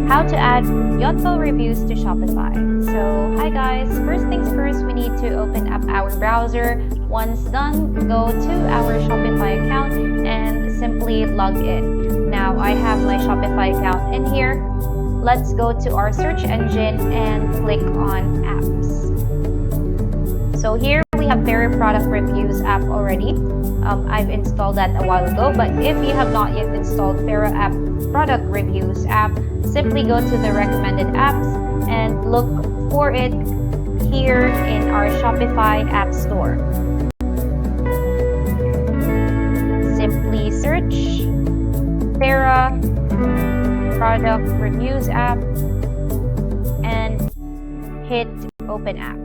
how to add Yotpo reviews to Shopify. So hi guys, first things first, we need to open up our browser. Once done, go to our Shopify account and simply log in. Now I have my Shopify account in here. Let's go to our search engine and click on apps. So here we have Vera product reviews app already. I've installed that a while ago, but if you have not yet installed Vera app product reviews app, simply go to the recommended apps and look for it here in our Shopify app store. Simply search Vera product reviews app and hit open app.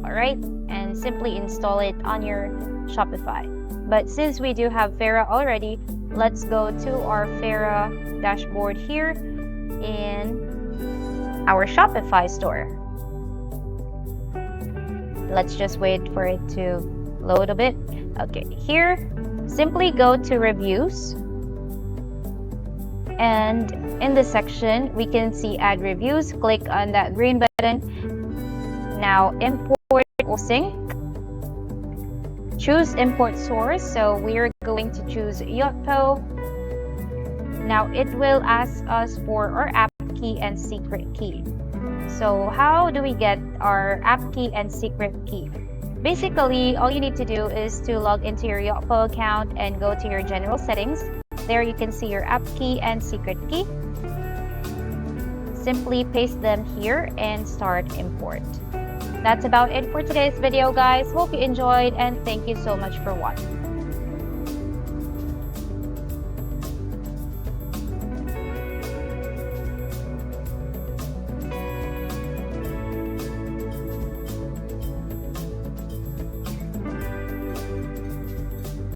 Alright, and simply install it on your Shopify. But since we do have Vera already, let's go to our Vera dashboard here in our Shopify store. Let's just wait for it to load a bit. Okay, here, simply go to reviews. And in this section, we can see add reviews. Click on that green button. Now import or sync. Choose import source. So we're going to choose Yotpo. Now it will ask us for our app key and secret key. So how do we get our app key and secret key? Basically, all you need to do is to log into your Yotpo account and go to your general settings. There you can see your app key and secret key. Simply paste them here and start import. That's about it for today's video, guys. Hope you enjoyed and thank you so much for watching.